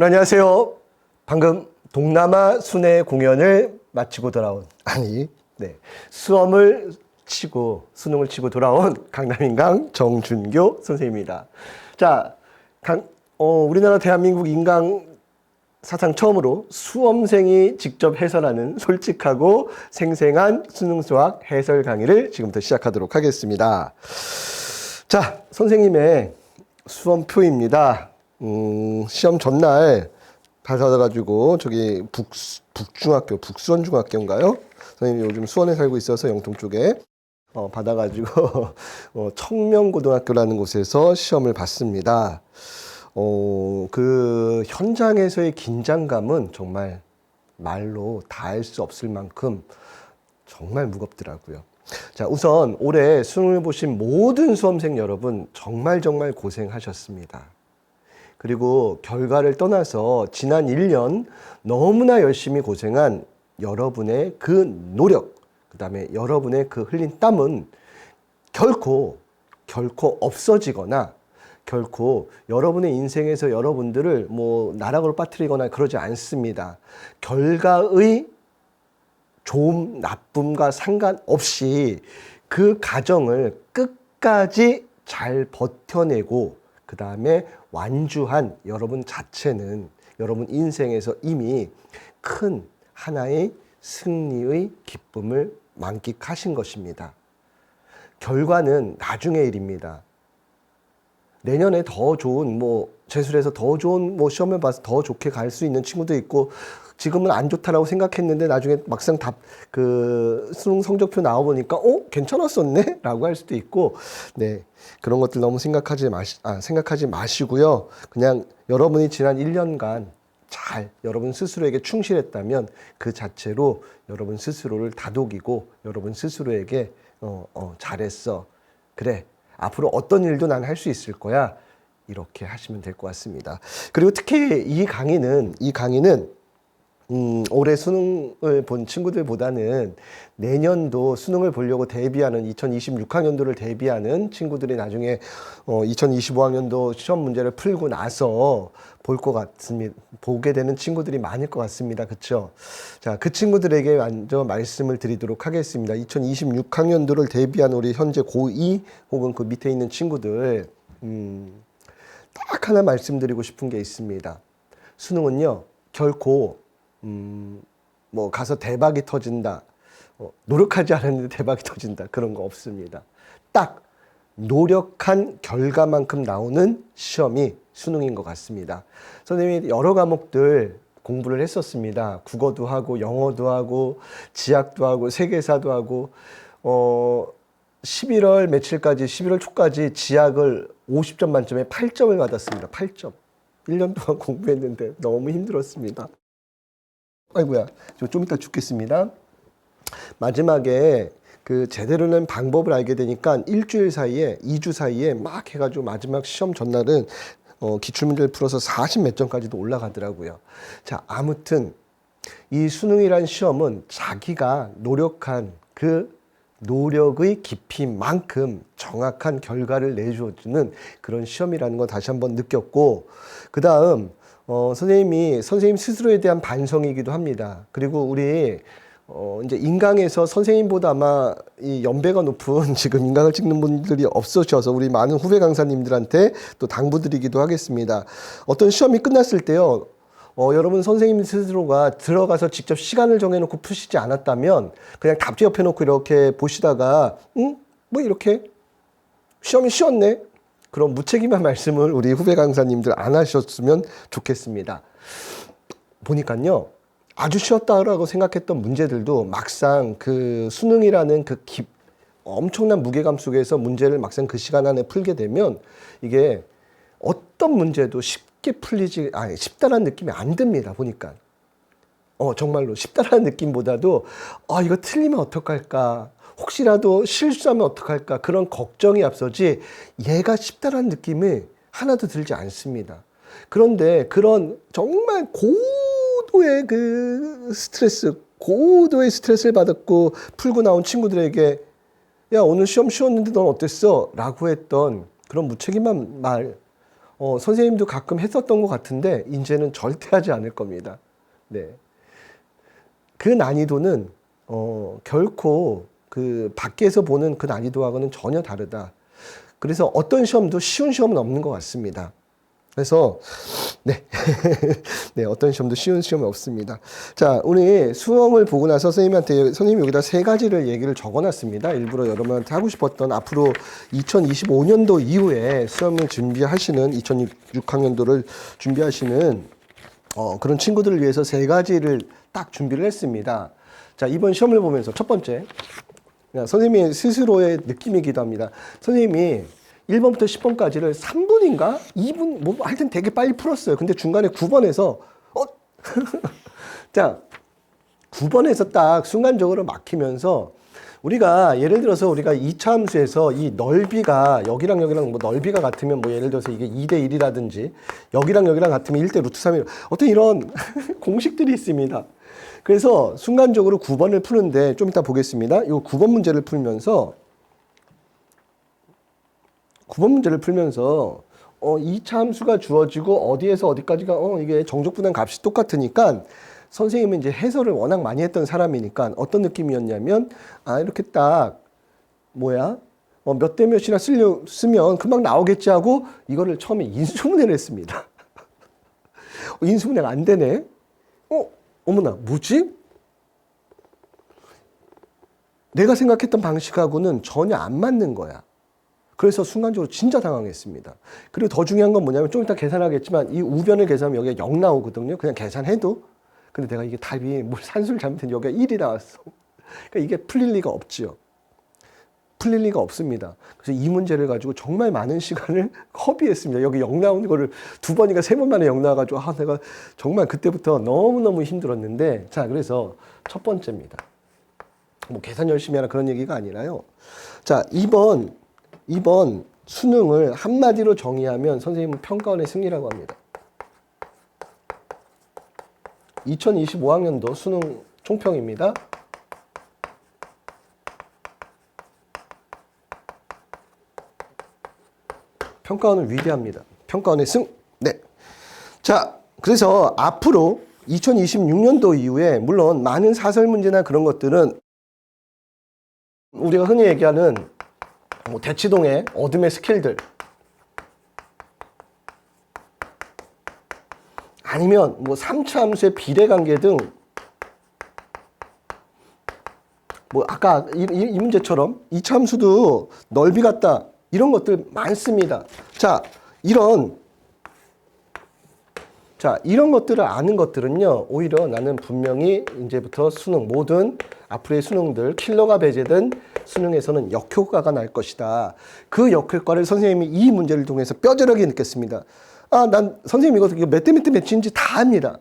안녕하세요. 방금 동남아 순회 공연을 마치고 돌아온, 수능을 치고 돌아온 강남인강 정준교 선생님입니다. 자, 우리나라 대한민국 인강 사상 처음으로 수험생이 직접 해설하는 솔직하고 생생한 수능 수학 해설 강의를 지금부터 시작하도록 하겠습니다. 자, 선생님의 수험표입니다. 시험 전날 받아가지고 저기 북수원중학교인가요? 선생님이 요즘 수원에 살고 있어서 영통 쪽에 받아가지고 청명고등학교라는 곳에서 시험을 봤습니다. 그 현장에서의 긴장감은 정말 말로 다할 수 없을 만큼 정말 무겁더라고요. 자, 우선 올해 수능을 보신 모든 수험생 여러분 정말 고생하셨습니다. 그리고 결과를 떠나서 지난 1년 너무나 열심히 고생한 여러분의 그 노력, 그 다음에 여러분의 그 흘린 땀은 결코 없어지거나 결코 여러분의 인생에서 여러분들을 나락으로 빠뜨리거나 그러지 않습니다. 결과의 좋음, 나쁨과 상관없이 그 과정을 끝까지 잘 버텨내고 그 다음에 완주한 여러분 자체는 여러분 인생에서 이미 큰 하나의 승리의 기쁨을 만끽하신 것입니다. 결과는 나중의 일입니다. 내년에 더 좋은 재수해서 더 좋은 시험을 봐서 더 좋게 갈 수 있는 친구도 있고, 지금은 안 좋다라고 생각했는데 나중에 막상 수능 성적표 나와 보니까 괜찮았었네 라고 할 수도 있고, 네, 그런 것들 너무 생각하지 마시고요. 그냥 여러분이 지난 1년간 잘 여러분 스스로에게 충실했다면 그 자체로 여러분 스스로를 다독이고 여러분 스스로에게 잘했어, 그래, 앞으로 어떤 일도 난 할 수 있을 거야, 이렇게 하시면 될 것 같습니다. 그리고 특히 이 강의는 올해 수능을 본 친구들보다는 내년도 수능을 보려고 대비하는 2026학년도를 대비하는 친구들이 나중에 2025학년도 시험 문제를 풀고 나서 보게 되는 친구들이 많을 것 같습니다. 그렇죠? 자, 그 친구들에게 먼저 말씀을 드리도록 하겠습니다. 2026학년도를 대비한 우리 현재 고2 혹은 그 밑에 있는 친구들, 딱 하나 말씀드리고 싶은 게 있습니다. 수능은요, 결코 가서 대박이 터진다, 노력하지 않았는데 대박이 터진다, 그런 거 없습니다. 딱 노력한 결과만큼 나오는 시험이 수능인 것 같습니다. 선생님이 여러 과목들 공부를 했었습니다. 국어도 하고 영어도 하고 지학도 하고 세계사도 하고 11월 초까지 지학을 50점 만점에 8점을 받았습니다. 8점. 1년 동안 공부했는데 너무 힘들었습니다. 아이고야, 좀 이따 죽겠습니다. 마지막에 그 제대로 된 방법을 알게 되니까 2주 사이에 막 해가지고 마지막 시험 전날은 기출문제를 풀어서 40 몇 점까지도 올라가더라고요. 자, 아무튼 이 수능이란 시험은 자기가 노력한 그 노력의 깊이만큼 정확한 결과를 내주어주는 그런 시험이라는 거 다시 한번 느꼈고, 그 다음 선생님 스스로에 대한 반성이기도 합니다. 그리고 우리 이제 인강에서 선생님보다 아마 이 연배가 높은 지금 인강을 찍는 분들이 없으셔서 우리 많은 후배 강사님들한테 또 당부드리기도 하겠습니다. 어떤 시험이 끝났을 때요, 여러분 선생님 스스로가 들어가서 직접 시간을 정해놓고 푸시지 않았다면 그냥 답지 옆에 놓고 이렇게 보시다가 이렇게 시험이 쉬웠네, 그런 무책임한 말씀을 우리 후배 강사님들 안 하셨으면 좋겠습니다. 보니까요, 아주 쉬웠다라고 생각했던 문제들도 막상 그 수능이라는 엄청난 무게감 속에서 문제를 막상 그 시간 안에 풀게 되면 이게 어떤 문제도 쉽다라는 느낌이 안 듭니다. 보니까 정말로 쉽다라는 느낌보다도 이거 틀리면 어떡할까, 혹시라도 실수하면 어떡할까, 그런 걱정이 앞서지 얘가 쉽다라는 느낌이 하나도 들지 않습니다. 그런데 그런 정말 고도의 스트레스를 받았고 풀고 나온 친구들에게 야, 오늘 시험 쉬웠는데 넌 어땠어? 라고 했던 그런 무책임한 말, 선생님도 가끔 했었던 것 같은데 이제는 절대 하지 않을 겁니다. 네. 그 난이도는 결코 그 밖에서 보는 그 난이도하고는 전혀 다르다. 그래서 어떤 시험도 쉬운 시험은 없는 것 같습니다. 그래서 네, 네, 어떤 시험도 쉬운 시험이 없습니다. 자, 우리 수험을 보고 나서 선생님이 여기다 세 가지를 얘기를 적어놨습니다. 일부러 여러분한테 하고 싶었던 앞으로 2025년도 이후에 수험을 준비하시는 2006학년도를 준비하시는 그런 친구들을 위해서 세 가지를 딱 준비를 했습니다. 자, 이번 시험을 보면서 첫 번째, 선생님의 스스로의 느낌이기도 합니다. 선생님이 1번부터 10번까지를 3분인가? 2분? 뭐 하여튼 되게 빨리 풀었어요. 근데 중간에 9번에서 자, 9번에서 딱 순간적으로 막히면서 우리가 예를 들어서 우리가 2차 함수에서 이 넓이가 여기랑 여기랑 뭐 넓이가 같으면 뭐 예를 들어서 이게 2대 1이라든지 여기랑 여기랑 같으면 1대 루트 3이 어떤 이런 공식들이 있습니다. 그래서 순간적으로 9번을 푸는데 좀 이따 보겠습니다. 이 9번 문제를 풀면서 9번 문제를 풀면서 2차 함수가 주어지고 어디에서 어디까지가 이게 정적분한 값이 똑같으니까 선생님은 이제 해설을 워낙 많이 했던 사람이니까 어떤 느낌이었냐면 이렇게 딱 몇 대 몇이나 쓰면 금방 나오겠지 하고 이거를 처음에 인수분해를 했습니다. 인수분해가 안 되네. 어머나 뭐지? 내가 생각했던 방식하고는 전혀 안 맞는 거야. 그래서 순간적으로 진짜 당황했습니다. 그리고 더 중요한 건 뭐냐면 좀 이따 계산하겠지만 이 우변을 계산하면 여기가 0 나오거든요. 그냥 계산해도. 근데 내가 이게 답이 산수를 잘못했는데 여기가 1이 나왔어. 그러니까 이게 풀릴 리가 없지요. 풀릴 리가 없습니다. 그래서 이 문제를 가지고 정말 많은 시간을 허비했습니다. 여기 0 나오는 거를 2번인가 3번 만에 0 나와가지고 내가 정말 그때부터 너무너무 힘들었는데 자, 그래서 첫 번째입니다. 뭐 계산 열심히 하라 그런 얘기가 아니라요. 자, 2번 수능을 한마디로 정의하면 선생님은 평가원의 승리라고 합니다. 2025학년도 수능 총평입니다. 평가원은 위대합니다. 평가원의 승. 네. 자, 그래서 앞으로 2026년도 이후에 물론 많은 사설 문제나 그런 것들은 우리가 흔히 얘기하는 대치동의 어둠의 스킬들 아니면 3차 함수의 비례관계 등 아까 이 문제처럼 2차 함수도 넓이 같다 이런 것들 많습니다. 자, 이런 것들을 아는 것들은요, 오히려 나는 분명히 이제부터 수능, 모든 앞으로의 수능들, 킬러가 배제된 수능에서는 역효과가 날 것이다. 그 역효과를 선생님이 이 문제를 통해서 뼈저리게 느꼈습니다. 난 선생님 이거 몇 대 몇 대 몇인지 다 압니다.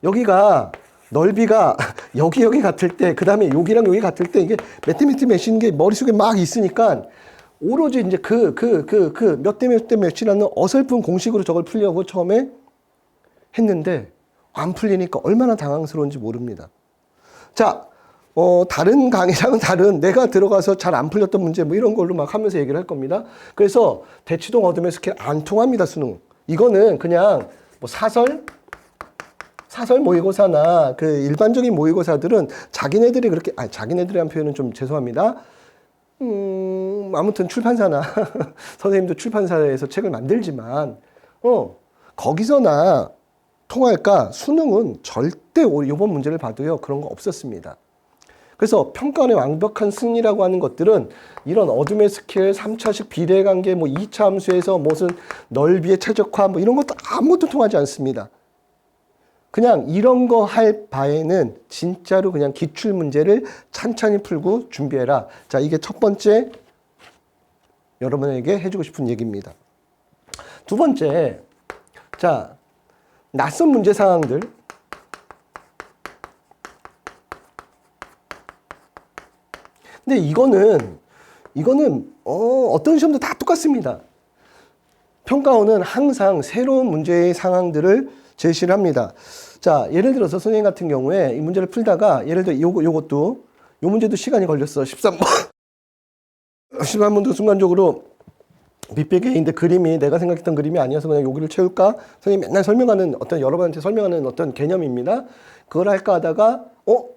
여기가 넓이가 여기 같을 때, 그 다음에 여기랑 여기 같을 때 이게 몇 대 몇 대 몇인 게 머릿속에 막 있으니까 오로지 이제 몇 대 몇 대 몇이라는 어설픈 공식으로 저걸 풀려고 처음에 했는데 안 풀리니까 얼마나 당황스러운지 모릅니다. 자, 다른 강의랑은 다른 내가 들어가서 잘 안 풀렸던 문제 이런 걸로 막 하면서 얘기를 할 겁니다. 그래서 대치동 어둠의 스킬 안 통합니다, 수능. 이거는 그냥 사설 모의고사나 그 일반적인 모의고사들은 자기네들이 그렇게, 자기네들이란 표현은 좀 죄송합니다. 아무튼 출판사나 선생님도 출판사에서 책을 만들지만 거기서나 통할까? 수능은 절대 이번 문제를 봐도요 그런 거 없었습니다. 그래서 평가원의 완벽한 승리라고 하는 것들은 이런 어둠의 스케일, 3차식 비례관계, 2차 함수에서 무슨 넓이의 최적화 이런 것도 아무것도 통하지 않습니다. 그냥 이런 거 할 바에는 진짜로 그냥 기출 문제를 찬찬히 풀고 준비해라. 자, 이게 첫 번째 여러분에게 해주고 싶은 얘기입니다. 두 번째, 자, 낯선 문제 상황들. 근데 이거는 어떤 시험도 다 똑같습니다. 평가원은 항상 새로운 문제의 상황들을 제시를 합니다. 자, 예를 들어서 선생님 같은 경우에 이 문제를 풀다가 예를 들어 요 문제도 시간이 걸렸어. 13번도 순간적으로 밑배 A인데 그림이 내가 생각했던 그림이 아니어서 그냥 여기를 채울까? 선생님이 맨날 설명하는 어떤 여러분한테 설명하는 어떤 개념입니다. 그걸 할까 하다가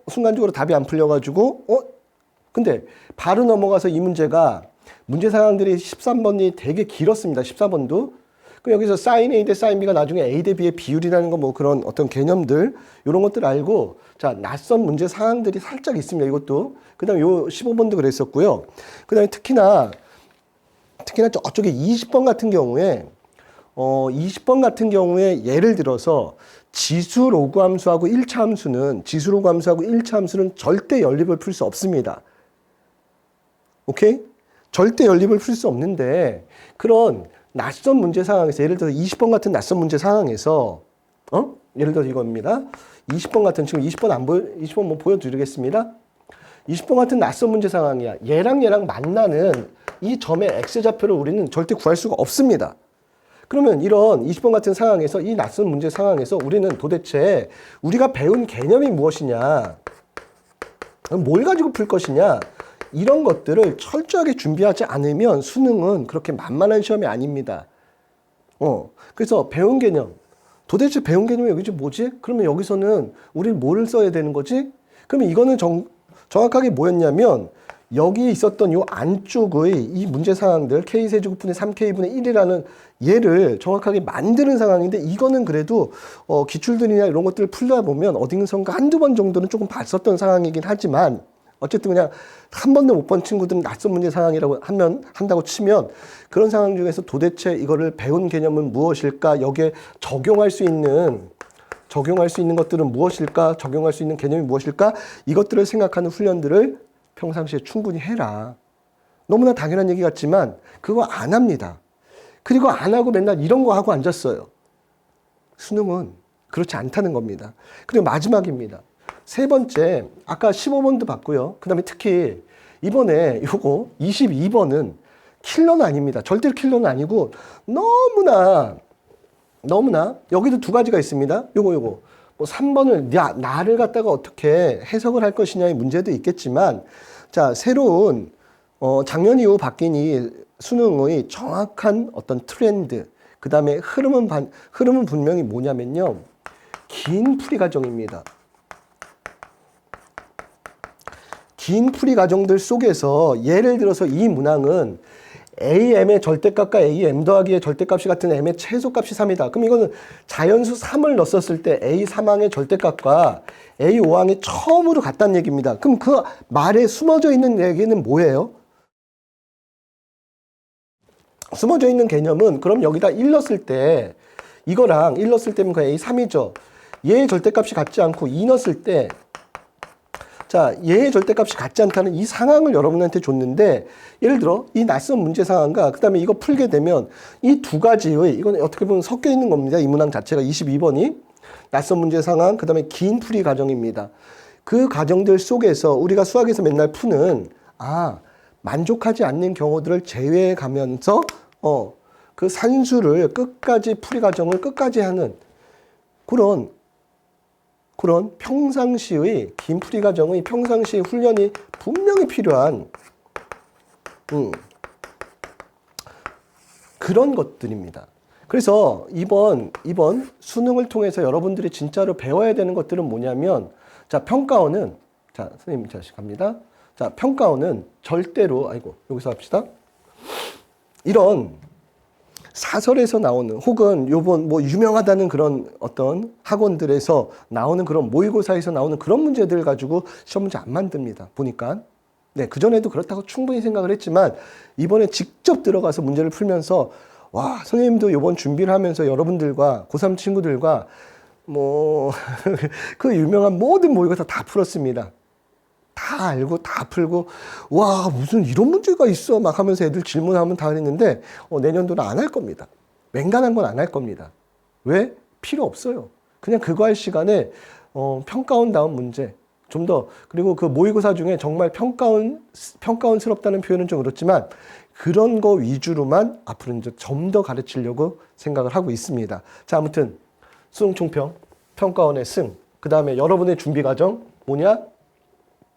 순간적으로 답이 안 풀려가지고 근데 바로 넘어가서 이 문제가 문제 상황들이 13번이 되게 길었습니다. 14번도. 그럼 여기서 sin A 대 sin B가 나중에 A 대 B의 비율이라는 거 뭐 그런 어떤 개념들 이런 것들 알고 자 낯선 문제 상황들이 살짝 있습니다. 이것도. 그 다음에 요 15번도 그랬었고요. 그 다음에 특히나 저쪽에 20번 같은 경우에 20번 같은 경우에 예를 들어서 지수 로그 함수하고 1차 함수는 지수 로그 함수하고 1차 함수는 절대 연립을 풀 수 없습니다. 오케이? 절대 연립을 풀 수 없는데 그런 낯선 문제 상황에서 예를 들어서 20번 같은 낯선 문제 상황에서 예를 들어서 이겁니다. 20번 같은 지금 20번 뭐 보여드리겠습니다. 20번 같은 낯선 문제 상황이야. 얘랑 만나는 이 점의 x좌표를 우리는 절대 구할 수가 없습니다. 그러면 이런 20번 같은 상황에서 이 낯선 문제 상황에서 우리는 도대체 우리가 배운 개념이 무엇이냐, 뭘 가지고 풀 것이냐 이런 것들을 철저하게 준비하지 않으면 수능은 그렇게 만만한 시험이 아닙니다. 그래서 배운 개념, 도대체 배운 개념이 여기지 뭐지? 그러면 여기서는 우리는 뭐를 써야 되는 거지? 그러면 이거는 정확하게 뭐였냐면 여기 있었던 요 안쪽의 이 문제 상황들 K세제곱분의 3K분의 1이라는 얘를 정확하게 만드는 상황인데 이거는 그래도 기출들이나 이런 것들을 풀다 보면 어딘가선가 한두 번 정도는 조금 봤었던 상황이긴 하지만 어쨌든 그냥 한 번도 못 본 친구들은 낯선 문제 상황이라고 한다고 치면 그런 상황 중에서 도대체 이거를 배운 개념은 무엇일까? 여기에 적용할 수 있는 것들은 무엇일까? 적용할 수 있는 개념이 무엇일까? 이것들을 생각하는 훈련들을 평상시에 충분히 해라. 너무나 당연한 얘기 같지만 그거 안 합니다. 그리고 안 하고 맨날 이런 거 하고 앉았어요. 수능은 그렇지 않다는 겁니다. 그리고 마지막입니다. 세 번째, 아까 15번도 봤고요. 그 다음에 특히 이번에 요거 22번은 킬러는 아닙니다. 절대로 킬러는 아니고 너무나 여기도 두 가지가 있습니다. 요거 뭐 3번을 나를 갖다가 어떻게 해석을 할 것이냐의 문제도 있겠지만 자 새로운 작년 이후 바뀐 이 수능의 정확한 어떤 트렌드 그 다음에 흐름은 분명히 뭐냐면요 긴 풀이 과정입니다. 긴 풀이 과정들 속에서 예를 들어서 이 문항은 AM의 절대값과 AM 더하기의 절대값이 같은 M의 최소값이 3이다. 그럼 이거는 자연수 3을 넣었을 때 A3항의 절대값과 A5항이 처음으로 같다는 얘기입니다. 그럼 그 말에 숨어져 있는 얘기는 뭐예요? 숨어져 있는 개념은 그럼 여기다 1 넣었을 때 이거랑 1 넣었을 때면 그 A3이죠. 얘의 절대값이 같지 않고 2 넣었을 때 자, 얘의 절대값이 같지 않다는 이 상황을 여러분한테 줬는데 예를 들어 이 낯선 문제 상황과 그 다음에 이거 풀게 되면 이 두 가지의 이건 어떻게 보면 섞여 있는 겁니다. 이 문항 자체가 22번이 낯선 문제 상황 그 다음에 긴 풀이 과정입니다. 그 과정들 속에서 우리가 수학에서 맨날 푸는 만족하지 않는 경우들을 제외해 가면서 그 산수를 끝까지 풀이 과정을 끝까지 하는 그런 평상시의 긴 풀이 과정의 평상시 훈련이 분명히 필요한 그런 것들입니다. 그래서 이번 수능을 통해서 여러분들이 진짜로 배워야 되는 것들은 뭐냐면 자 평가원은 자 선생님 다시 갑니다. 자 평가원은 절대로 여기서 합시다. 이런 사설에서 나오는 혹은 요번 뭐 유명하다는 그런 어떤 학원들에서 나오는 그런 모의고사에서 나오는 그런 문제들 가지고 시험 문제 안 만듭니다. 보니까. 네, 그전에도 그렇다고 충분히 생각을 했지만 이번에 직접 들어가서 문제를 풀면서 와, 선생님도 요번 준비를 하면서 여러분들과 고3 친구들과 뭐 그 유명한 모든 모의고사 다 풀었습니다. 다 알고 다 풀고 와 무슨 이런 문제가 있어 막 하면서 애들 질문하면 다 했는데 내년도는 안 할 겁니다. 맹간한 건 안 할 겁니다. 왜? 필요 없어요. 그냥 그거 할 시간에 평가원 다운 문제 좀 더 그리고 그 모의고사 중에 정말 평가원스럽다는 표현은 좀 그렇지만 그런 거 위주로만 앞으로 이제 좀 더 가르치려고 생각을 하고 있습니다. 자 아무튼 수능 총평 평가원의 승 그 다음에 여러분의 준비 과정 뭐냐?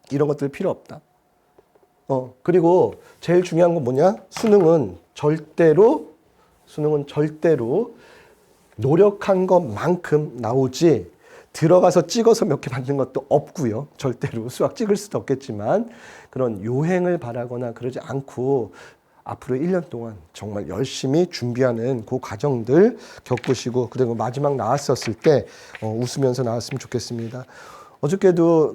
이런 것들 필요 없다. 그리고 제일 중요한 건 뭐냐? 수능은 절대로 노력한 것만큼 나오지 들어가서 찍어서 몇 개 받는 것도 없고요. 절대로 수학 찍을 수도 없겠지만 그런 요행을 바라거나 그러지 않고 앞으로 1년 동안 정말 열심히 준비하는 그 과정들 겪으시고 그리고 마지막 나왔었을 때 웃으면서 나왔으면 좋겠습니다.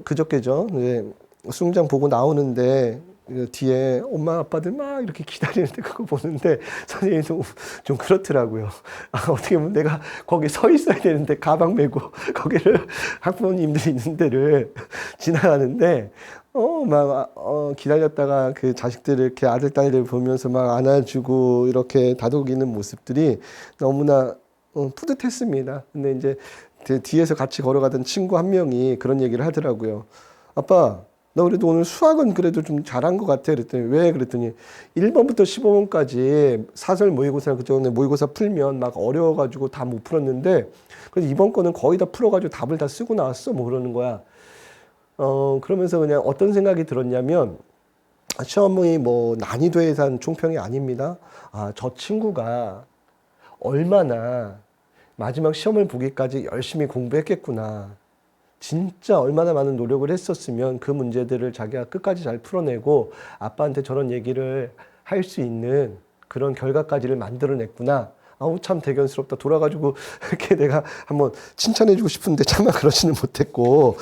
그저께죠. 네, 수능장 보고 나오는데 뒤에 엄마 아빠들 막 이렇게 기다리는데 그거 보는데 선생님도 좀 그렇더라고요. 어떻게 보면 내가 거기 서 있어야 되는데 가방 메고 거기를 학부모님들이 있는 데를 지나가는데 기다렸다가 그 자식들을 이렇게 아들 딸들 보면서 막 안아주고 이렇게 다독이는 모습들이 너무나 뿌듯했습니다. 근데 이제 뒤에서 같이 걸어가던 친구 한 명이 그런 얘기를 하더라고요. 아빠, 나 그래도 오늘 수학은 그래도 좀 잘한 것 같아. 그랬더니 왜? 그랬더니 1번부터 15번까지 사설 모의고사 그전에 모의고사 풀면 막 어려워가지고 다 못 풀었는데 그래서 이번 거는 거의 다 풀어가지고 답을 다 쓰고 나왔어. 뭐 그러는 거야. 그러면서 그냥 어떤 생각이 들었냐면 시험의 뭐 난이도에 대한 총평이 아닙니다. 저 친구가 얼마나 마지막 시험을 보기까지 열심히 공부했겠구나. 진짜 얼마나 많은 노력을 했었으면 그 문제들을 자기가 끝까지 잘 풀어내고 아빠한테 저런 얘기를 할 수 있는 그런 결과까지를 만들어냈구나. 아우 참 대견스럽다. 돌아가지고 이렇게 내가 한번 칭찬해주고 싶은데 차마 그러지는 못했고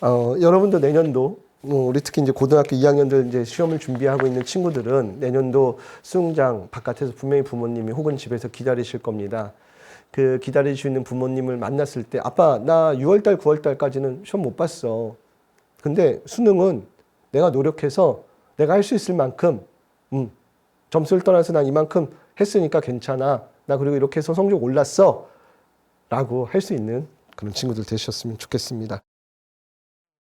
여러분도 내년도 우리 특히 이제 고등학교 2학년들 이제 시험을 준비하고 있는 친구들은 내년도 수능장 바깥에서 분명히 부모님이 혹은 집에서 기다리실 겁니다. 그 기다릴 수 있는 부모님을 만났을 때 아빠 나 6월달 9월달까지는 시험 못 봤어. 근데 수능은 내가 노력해서 내가 할 수 있을 만큼 점수를 떠나서 난 이만큼 했으니까 괜찮아. 나 그리고 이렇게 해서 성적 올랐어 라고 할 수 있는 그런 친구들 되셨으면 좋겠습니다.